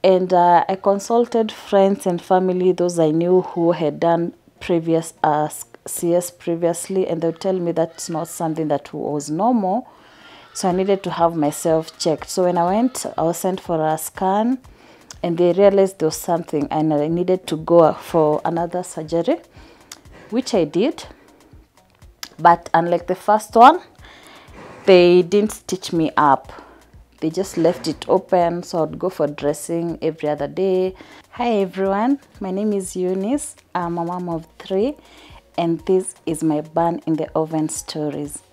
And I consulted friends and family, those I knew who had done previous CS previously, and they would tell me that's not something that was normal. So I needed to have myself checked. So when I went, I was sent for a scan, and they realized there was something, and I needed to go for another surgery, which I did. But unlike the first one, they didn't stitch me up. They just left it open, so I'd go for dressing every other day. Hi everyone, my name is Eunice. I'm a mom of 3, and this is my bun in the oven stories.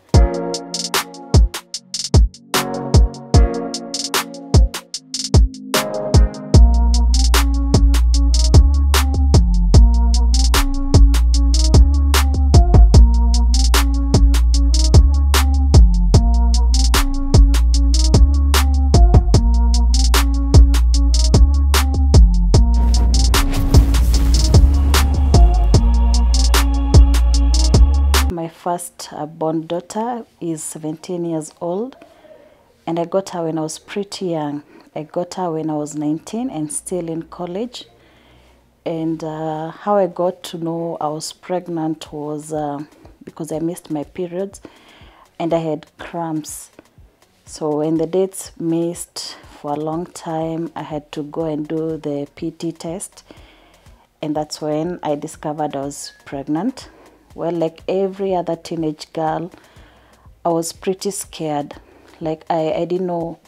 My first born daughter is 17 years old, and I got her when I was pretty young. I got her when I was 19 and still in college. And how I got to know I was pregnant was because I missed my periods and I had cramps. So when the dates missed for a long time, I had to go and do the PT test, and that's when I discovered I was pregnant. Well, like every other teenage girl, I was pretty scared. Like I didn't know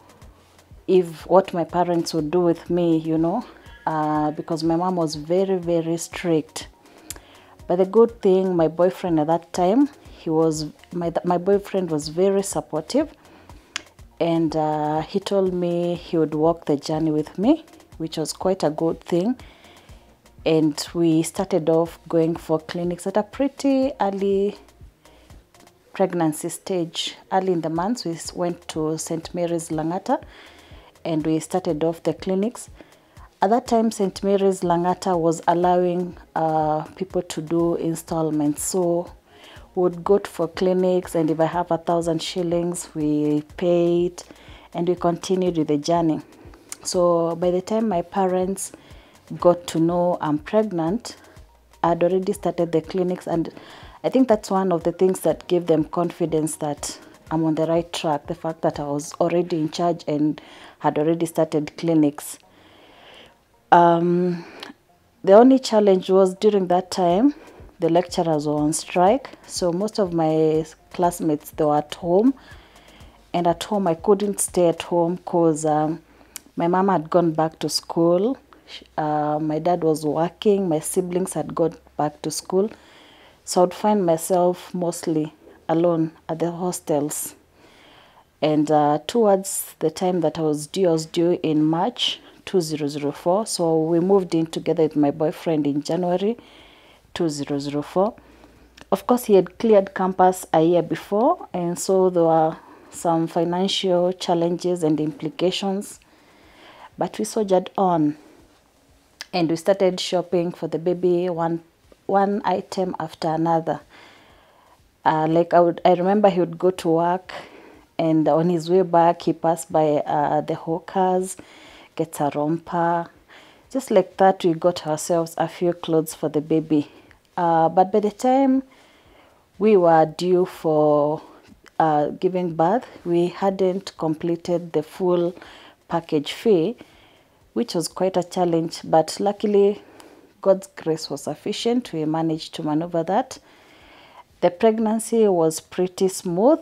if what my parents would do with me, you know, because my mom was very, very strict. But the good thing, my boyfriend at that time, my boyfriend was very supportive, and he told me he would walk the journey with me, which was quite a good thing. And we started off going for clinics at a pretty early pregnancy stage. Early in the months, we went to St. Mary's Langata, and we started off the clinics. At that time, St. Mary's Langata was allowing people to do installments. So we would go for clinics, and if I have 1,000 shillings, we paid, and we continued with the journey. So by the time my parents got to know I'm pregnant, I'd already started the clinics, and I think that's one of the things that gave them confidence that I'm on the right track, the fact that I was already in charge and had already started clinics. The only challenge was during that time, the lecturers were on strike, so most of my classmates, they were at home, and at home I couldn't stay at home because my mom had gone back to school. My dad was working, my siblings had gone back to school, so I'd find myself mostly alone at the hostels. And towards the time that I was due in March 2004, so we moved in together with my boyfriend in January 2004. Of course, he had cleared campus a year before, and so there were some financial challenges and implications, but we soldiered on. And we started shopping for the baby, one item after another. I remember he would go to work, and on his way back, he passed by the hawkers, gets a romper. Just like that, we got ourselves a few clothes for the baby. But by the time we were due for giving birth, we hadn't completed the full package fee, which was quite a challenge, but luckily God's grace was sufficient. We managed to maneuver that. The pregnancy was pretty smooth.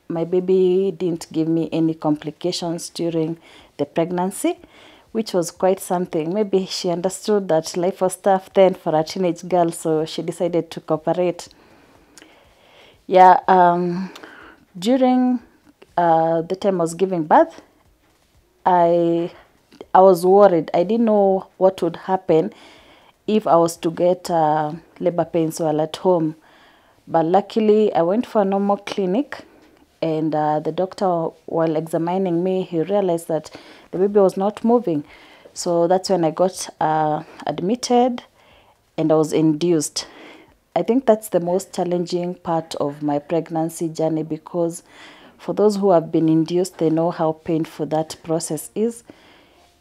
My baby didn't give me any complications during the pregnancy, which was quite something. Maybe she understood that life was tough then for a teenage girl, so she decided to cooperate. Yeah, during the time I was giving birth, I was worried. I didn't know what would happen if I was to get labor pains while at home. But luckily, I went for a normal clinic, and the doctor, while examining me, he realized that the baby was not moving. So that's when I got admitted, and I was induced. I think that's the most challenging part of my pregnancy journey, because for those who have been induced, they know how painful that process is.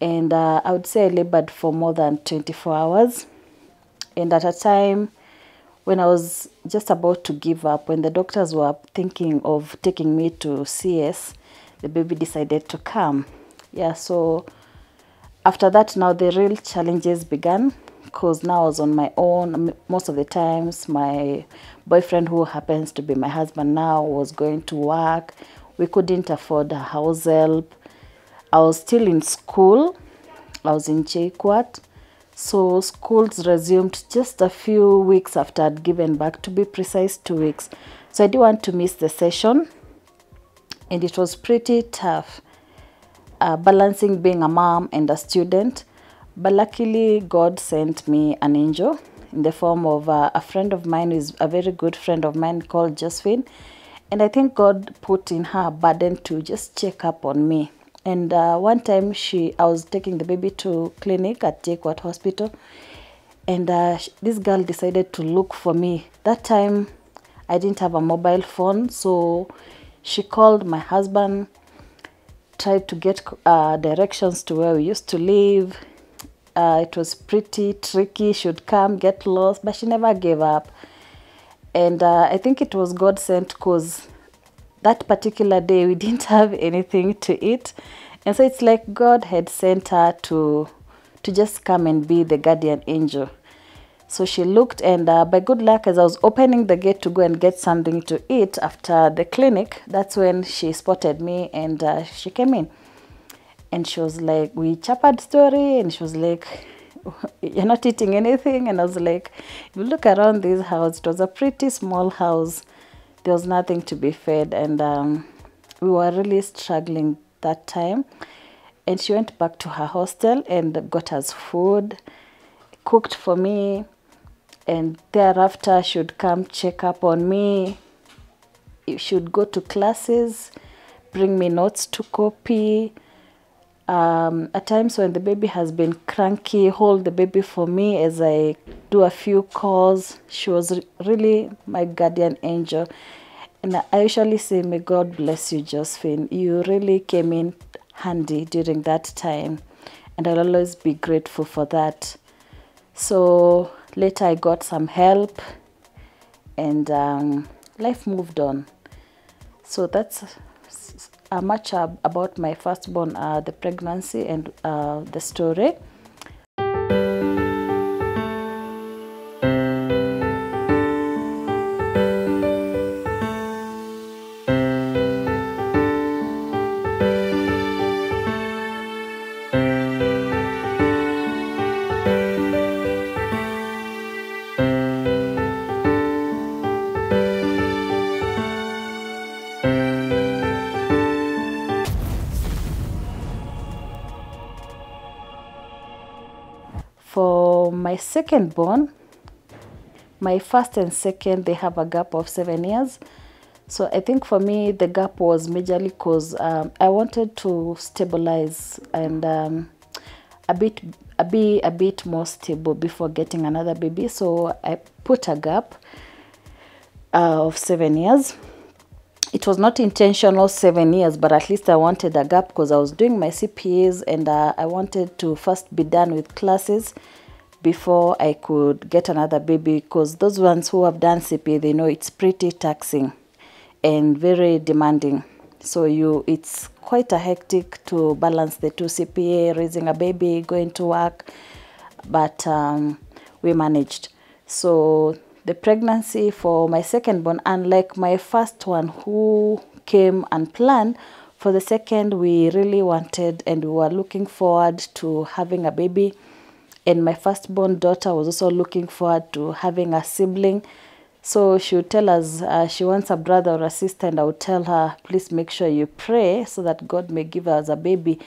and I would say I labored for more than 24 hours. And at a time when I was just about to give up, when the doctors were thinking of taking me to CS, the baby decided to come. Yeah, so after that, now the real challenges began, because now I was on my own. Most of the times, my boyfriend, who happens to be my husband now, was going to work. We couldn't afford a house help. I was still in school. I was in JKUAT. So schools resumed just a few weeks after I'd given back, to be precise, 2 weeks. So I didn't want to miss the session, and it was pretty tough. Balancing being a mom and a student. But luckily, God sent me an angel in the form of a friend of mine, who is a very good friend of mine, called Josephine. And I think God put in her a burden to just check up on me. And one time I was taking the baby to clinic at JKUAT Hospital. And this girl decided to look for me. That time, I didn't have a mobile phone. So she called my husband, tried to get directions to where we used to live. It was pretty tricky. She would come, get lost, but she never gave up. And I think it was God sent, because that particular day we didn't have anything to eat. And so it's like God had sent her to just come and be the guardian angel. So she looked, and by good luck, as I was opening the gate to go and get something to eat after the clinic, that's when she spotted me, and she came in. And she was like, we chatted story, and she was like, you're not eating anything? And I was like, if you look around this house, it was a pretty small house. There was nothing to be fed, and we were really struggling that time. And she went back to her hostel and got us food, cooked for me, and thereafter she would come check up on me. She would go to classes, bring me notes to copy. At times when the baby has been cranky, hold the baby for me as I do a few calls. She was really my guardian angel. And I usually say, may God bless you, Josephine. You really came in handy during that time, and I'll always be grateful for that. So later I got some help, and life moved on. So that's much about my firstborn, the pregnancy, and the story. For my second-born, my first and second, they have a gap of 7 years. So I think for me, the gap was majorly because I wanted to stabilize and be a bit more stable before getting another baby. So I put a gap of 7 years. It was not intentional 7 years, but at least I wanted a gap because I was doing my CPAs, and I wanted to first be done with classes before I could get another baby, because those ones who have done CPA, they know it's pretty taxing and very demanding. So it's quite a hectic to balance the two, CPA, raising a baby, going to work, but we managed. So the pregnancy for my second-born, unlike my first one who came unplanned, for the second we really wanted and we were looking forward to having a baby. And my firstborn daughter was also looking forward to having a sibling. So she would tell us she wants a brother or a sister, and I would tell her, please make sure you pray so that God may give us a baby.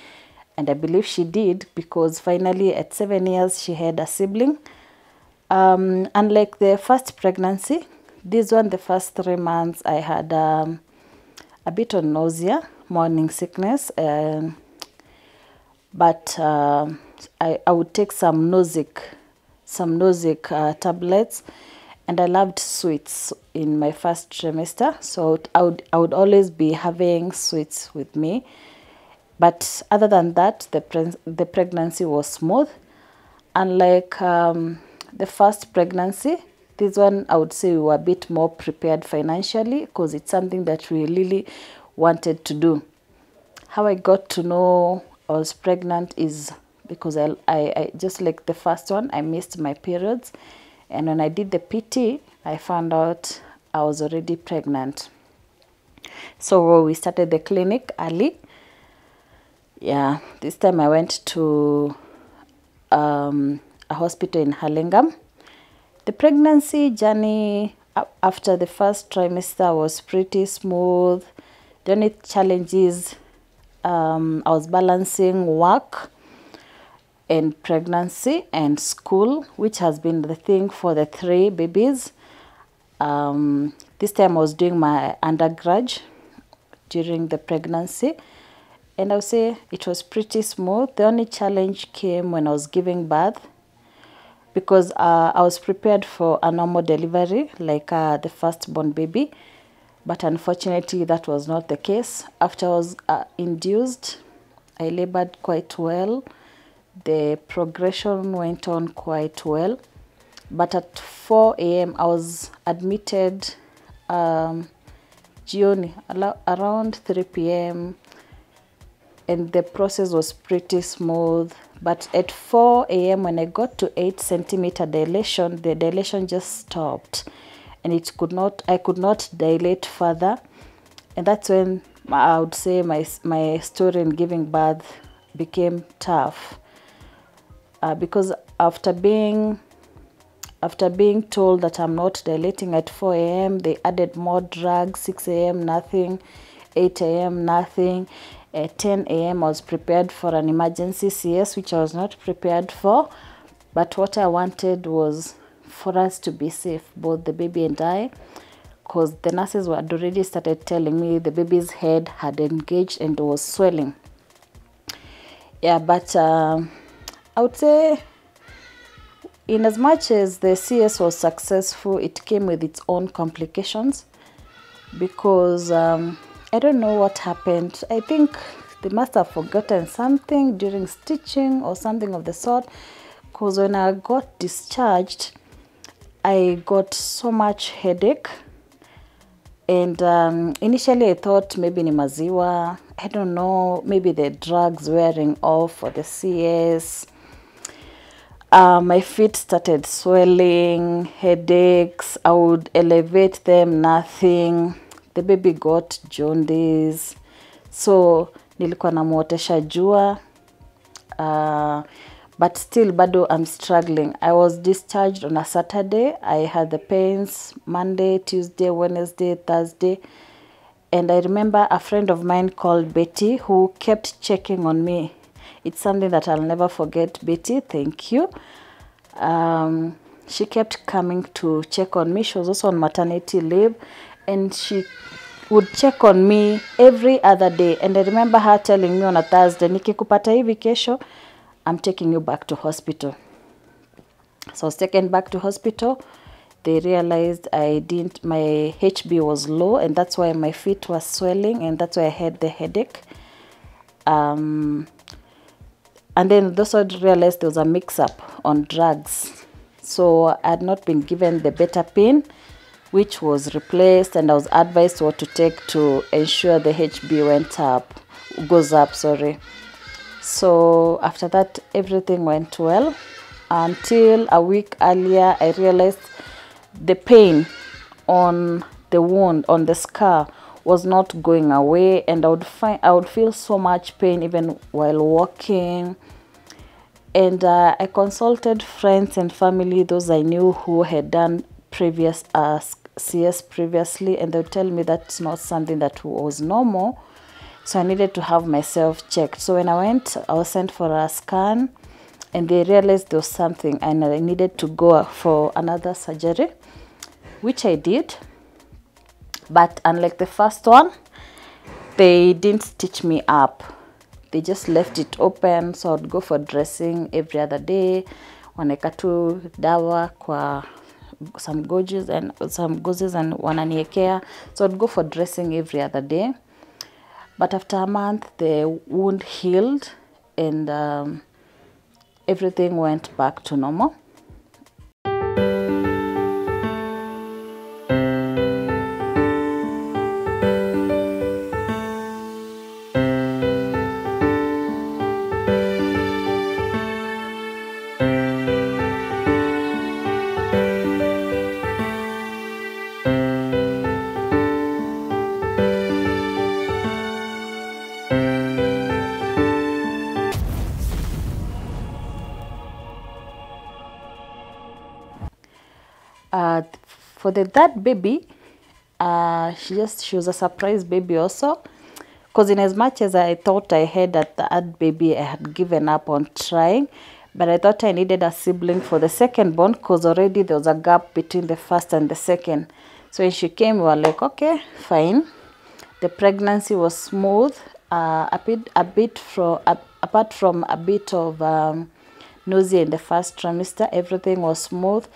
And I believe she did, because finally at 7 years she had a sibling. Unlike the first pregnancy, this one, the first 3 months, I had a bit of nausea, morning sickness, but I would take some Nosic tablets, and I loved sweets in my first trimester, so I would always be having sweets with me. But other than that, the pregnancy was smooth. Unlike the first pregnancy, this one I would say we were a bit more prepared financially because it's something that we really wanted to do. How I got to know I was pregnant is because I just like the first one, I missed my periods. And when I did the PT, I found out I was already pregnant. So we started the clinic early. Yeah, this time I went to a hospital in Hurlingham. The pregnancy journey after the first trimester was pretty smooth. The only challenge is I was balancing work and pregnancy and school, which has been the thing for the 3 babies. This time I was doing my undergrad during the pregnancy, and I would say it was pretty smooth. The only challenge came when I was giving birth, because I was prepared for a normal delivery like the firstborn baby, but unfortunately that was not the case. After I was induced, I labored quite well. The progression went on quite well, but at 4 a.m. I was admitted jioni around 3 p.m. and the process was pretty smooth. But at 4 a.m. when I got to 8 centimeter dilation, the dilation just stopped, and I could not dilate further. And that's when I would say my story in giving birth became tough, because after being told that I'm not dilating at 4 a.m., they added more drugs. 6 a.m. nothing, 8 a.m. nothing. At 10 a.m. I was prepared for an emergency CS, which I was not prepared for. But what I wanted was for us to be safe, both the baby and I, because the nurses had already started telling me the baby's head had engaged and was swelling. Yeah, but I would say in as much as the CS was successful, it came with its own complications, because I don't know what happened. I think they must have forgotten something during stitching or something of the sort, because when I got discharged, I got so much headache. And initially I thought maybe ni maziwa, I don't know, maybe the drugs wearing off for the CS. My feet started swelling, headaches. I would elevate them, nothing. The baby got jaundice, so nilikuwa namuotesha jua, but still bado I'm struggling. I was discharged on a Saturday. I had the pains Monday, Tuesday, Wednesday, Thursday, and I remember a friend of mine called Betty who kept checking on me. It's something that I'll never forget. Betty, thank you. She kept coming to check on me. She was also on maternity leave, and she would check on me every other day. And I remember her telling me on a Thursday, nikikupata hivi kesho, I'm taking you back to hospital. So I was taken back to hospital. They realized my HB was low, and that's why my feet were swelling, and that's why I had the headache. And then they also realized there was a mix-up on drugs. So I had not been given the beta pain, which was replaced, and I was advised what to take to ensure the HB goes up. So after that, everything went well until a week earlier. I realized the pain on the wound, on the scar, was not going away, and I would feel so much pain even while walking. And I consulted friends and family, those I knew who had done previous CS previously, and they would tell me that's not something that was normal. So I needed to have myself checked. So when I went, I was sent for a scan, and they realized there was something, and I needed to go for another surgery, which I did. But unlike the first one, they didn't stitch me up. They just left it open, so I'd go for dressing every other day. Waneka tu dawa kwa some gauges and wananiekea. So I'd go for dressing every other day. But after a month, the wound healed and everything went back to normal. For the third baby, she was a surprise baby also, because in as much as I thought I had a third baby, I had given up on trying, but I thought I needed a sibling for the second born, because already there was a gap between the first and the second. So when she came, we were like, okay, fine. The pregnancy was smooth, apart from a bit of nausea in the first trimester, everything was smooth.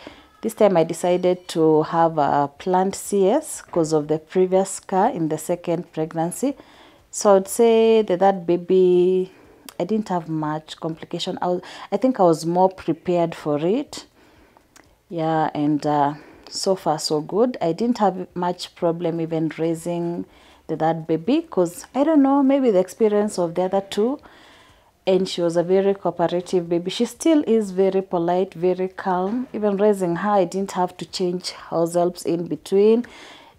This time I decided to have a planned CS because of the previous scar in the second pregnancy. So I would say that baby, I didn't have much complication. I think I was more prepared for it. Yeah, and so far so good. I didn't have much problem even raising that baby, because I don't know, maybe the experience of the other two. And she was a very cooperative baby. She still is very polite, very calm. Even raising her, I didn't have to change house helps in between.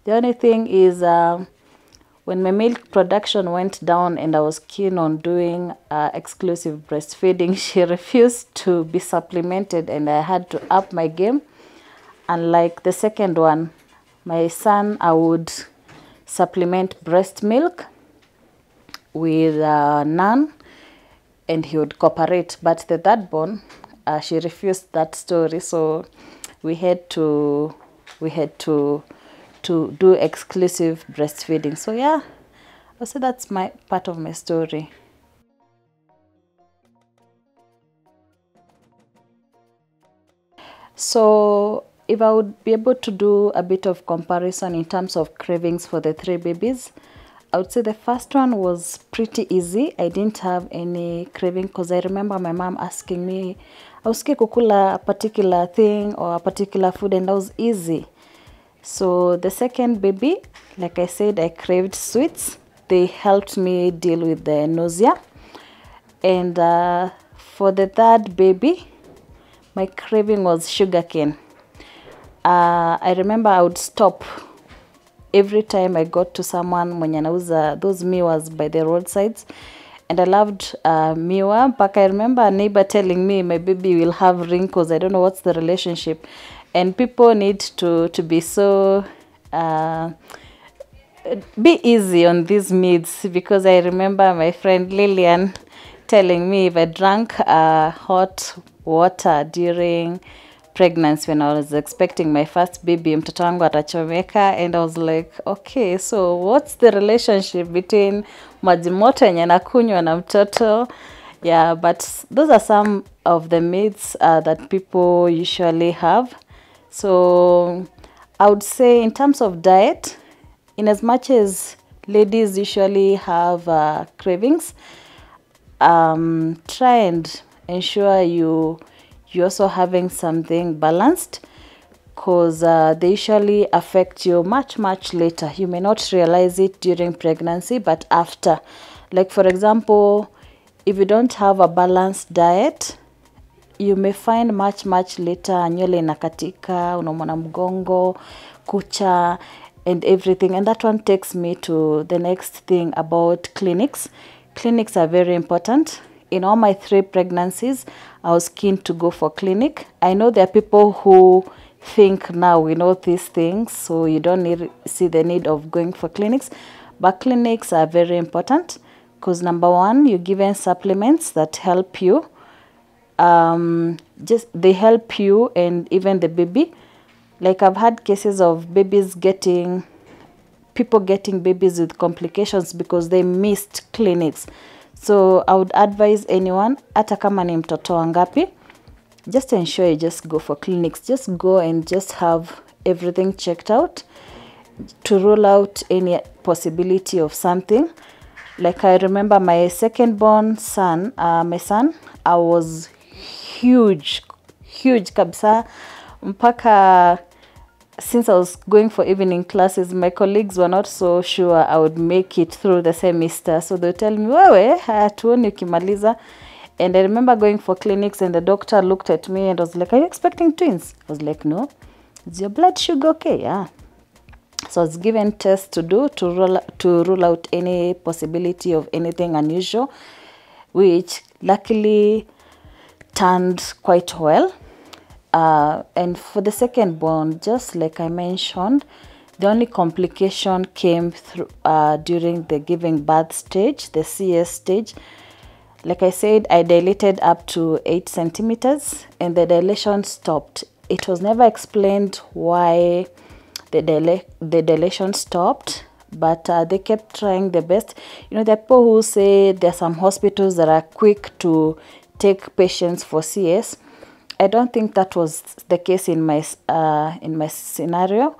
The only thing is when my milk production went down and I was keen on doing exclusive breastfeeding, she refused to be supplemented and I had to up my game. Unlike the second one, my son, I would supplement breast milk with none, and he would cooperate. But the third born, she refused that story, so we had to do exclusive breastfeeding. So yeah, I'll say that's my part of my story. So if I would be able to do a bit of comparison in terms of cravings for the three babies, I would say the first one was pretty easy. I didn't have any craving because I remember my mom asking me, "Ausike kukula a particular thing or a particular food," and that was easy. So the second baby, like I said, I craved sweets. They helped me deal with the nausea. And for the third baby, my craving was sugarcane. I remember I would stop every time I got to someone mwenye anauza those miwas by the roadsides, and I loved miwa. But I remember a neighbor telling me my baby will have wrinkles. I don't know what's the relationship, and people need to be so be easy on these meats, because I remember my friend Lillian telling me if I drank hot water during pregnancy when I was expecting my first baby, mtoto wangu atachomeka. And I was like, okay, so what's the relationship between maji moto yenye nakunywa na mtoto? Yeah, but those are some of the myths that people usually have. So I would say in terms of diet, in as much as ladies usually have cravings, try and ensure you're also having something balanced, because they usually affect you much later. You may not realize it during pregnancy, but after. Like for example, if you don't have a balanced diet, you may find much later nywele inakatika, unaumwa mgongo, kucha and everything. And that one takes me to the next thing about clinics. Clinics are very important. In all my 3 pregnancies, I was keen to go for clinic. I know there are people who think now we know these things, so you don't see the need of going for clinics. But clinics are very important because number 1, you're given supplements that help you. They help you and even the baby. Like I've had cases of people getting babies with complications because they missed clinics. So I would advise anyone, hata kama ni mtoto wangapi, just ensure you just go for clinics. Just go and just have everything checked out to rule out any possibility of something. Like I remember my second born son, my son, I was huge kabisa. Mpaka since I was going for evening classes, my colleagues were not so sure I would make it through the semester. So they tell me, wewe, hatuoni ukimaliza. And I remember going for clinics and the doctor looked at me and was like, are you expecting twins? I was like, no. Is your blood sugar okay? Yeah. So I was given tests to do to rule out any possibility of anything unusual, which luckily turned quite well. And for the second born, just like I mentioned, the only complication came through during the giving birth stage, the CS stage. Like I said, I dilated up to 8 centimeters and the dilation stopped. It was never explained why the dilation stopped, but they kept trying their best. You know, there are people who say there are some hospitals that are quick to take patients for CS. I don't think that was the case in my scenario,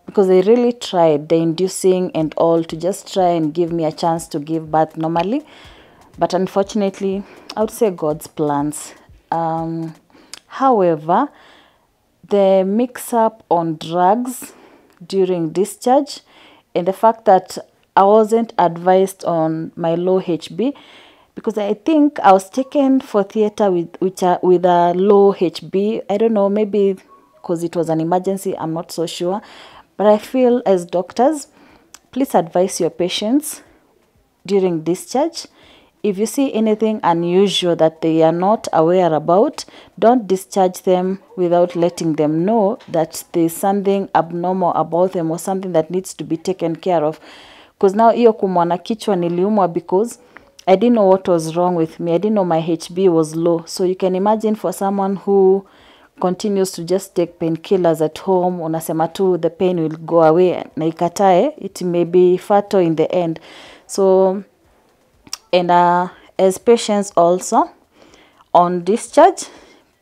because they really tried the inducing and all to just try and give me a chance to give birth normally. But unfortunately, I would say God's plans. However, the mix-up on drugs during discharge and the fact that I wasn't advised on my low HB, because I think I was taken for theater with a low HB. I don't know, maybe because it was an emergency, I'm not so sure. But I feel as doctors, please advise your patients during discharge. If you see anything unusual that they are not aware about, don't discharge them without letting them know that there's something abnormal about them or something that needs to be taken care of. Because now hiyo kumwana kichwa niliumwa because I didn't know what was wrong with me. I didn't know my HB was low. So you can imagine for someone who continues to just take painkillers at home, unasema tu the pain will go away, na ikatae, it may be fatal in the end. So, and as patients also, on discharge,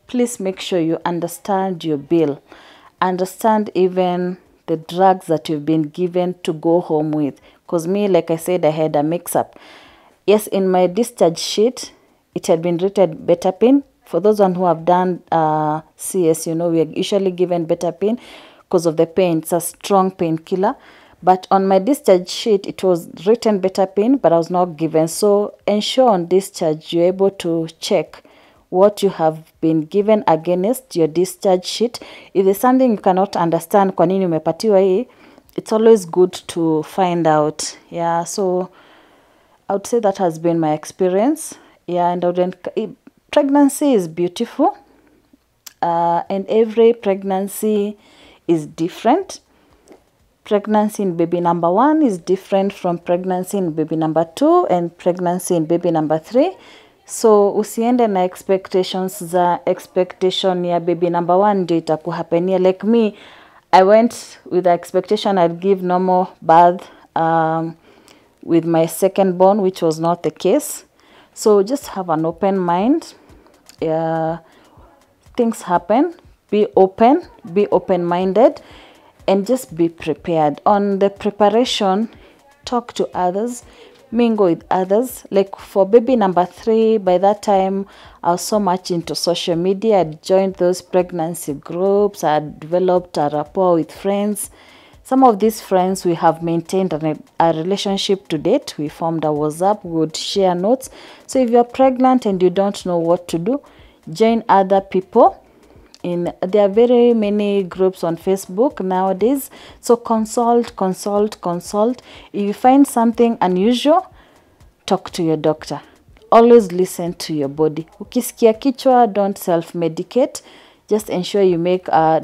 please make sure you understand your bill. Understand even the drugs that you've been given to go home with. Because me, like I said, I had a mix-up. Yes, in my discharge sheet, it had been written betapine. For those who have done CS, you know, we are usually given betapine because of the pain. It's a strong painkiller. But on my discharge sheet, it was written betapine, but I was not given. So ensure on discharge, you're able to check what you have been given against your discharge sheet. If there's something you cannot understand, kwa nini umepatiwa hii, it's always good to find out. Yeah, so I would say that has been my experience. Yeah, and pregnancy is beautiful. And every pregnancy is different. Pregnancy in baby number 1 is different from pregnancy in baby number 2 and pregnancy in baby number 3. So usiende na expectations za expectation ya baby number 1 ndio itakuhapenia. Like me, I went with the expectation I'd give normal birth with my second born, which was not the case. So just have an open mind. Things happen. Be open-minded. And just be prepared. On the preparation, talk to others, mingle with others. Like for baby number 3, by that time, I was so much into social media. I joined those pregnancy groups. I developed a rapport with friends. Some of these friends, we have maintained a relationship to date. We formed a WhatsApp. We would share notes. So if you're pregnant and you don't know what to do, join other people. There are very many groups on Facebook nowadays. So consult. If you find something unusual, talk to your doctor. Always listen to your body. Ukisikia kichwa, don't self-medicate. Just ensure you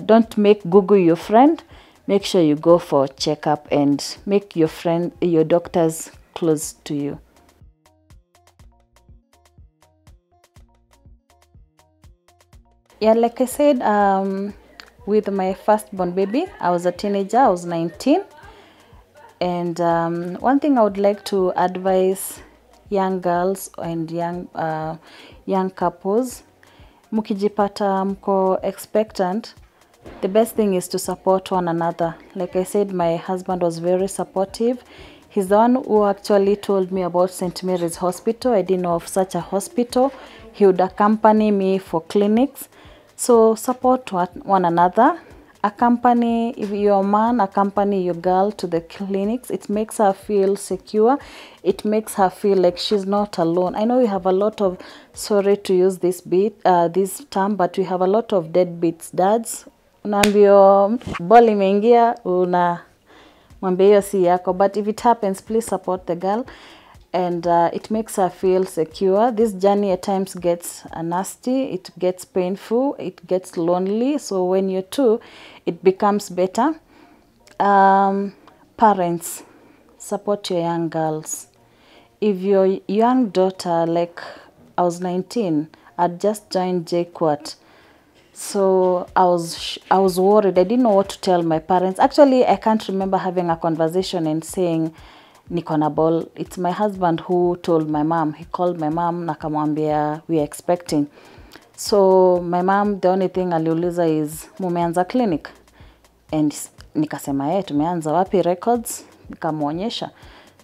don't make Google your friend. Make sure you go for checkup and make your doctors close to you. Yeah, like I said, with my firstborn baby, I was a teenager. I was 19. And one thing I would like to advise young girls and young couples, mukijipata mko expectant, the best thing is to support one another. Like I said, my husband was very supportive. He's the one who actually told me about St. Mary's Hospital. I didn't know of such a hospital. He would accompany me for clinics. So support one another. Accompany, if you're a man, accompany your girl to the clinics. It makes her feel secure. It makes her feel like she's not alone. I know we have a lot of, sorry to use this this term, but we have a lot of deadbeats dads. Unaambia ball imeingia, mwambie hiyo si yako. But if it happens, please support the girl. And it makes her feel secure. This journey at times gets nasty, it gets painful, it gets lonely. So when you're two, it becomes better. Parents, support your young girls. If your young daughter, like I was 19, I'd just joined JQuat. So I was worried. I didn't know what to tell my parents. Actually, I can't remember having a conversation and saying, niko na ball. It's my husband who told my mom. He called my mom na akamwambia we are expecting. So my mom, the only thing aliuliza is, mumeanza clinic? And nikasema tumeanza wapi records? Nikamuonyesha.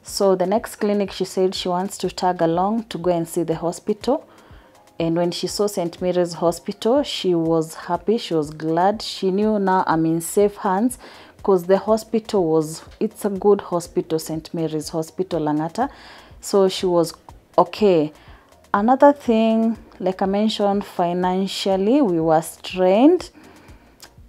So the next clinic, she said she wants to tag along to go and see the hospital. And when she saw St. Mary's Hospital, she was happy, she was glad. She knew now I'm in safe hands because the hospital it's a good hospital, St. Mary's Hospital, Langata. So she was okay. Another thing, like I mentioned, financially, we were strained.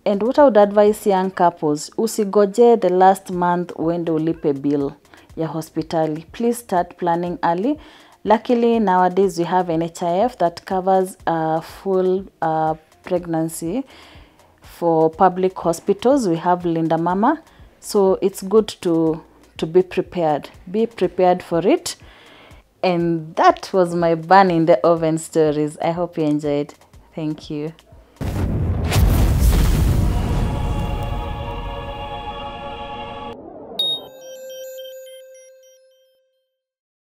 And what I would advise young couples, usigoje the last month uende ulipe bill ya hospitali. Please start planning early. Luckily, nowadays we have NHIF that covers full pregnancy for public hospitals. We have Linda Mama. So it's good to be prepared. Be prepared for it. And that was my burn in the oven stories. I hope you enjoyed. Thank you.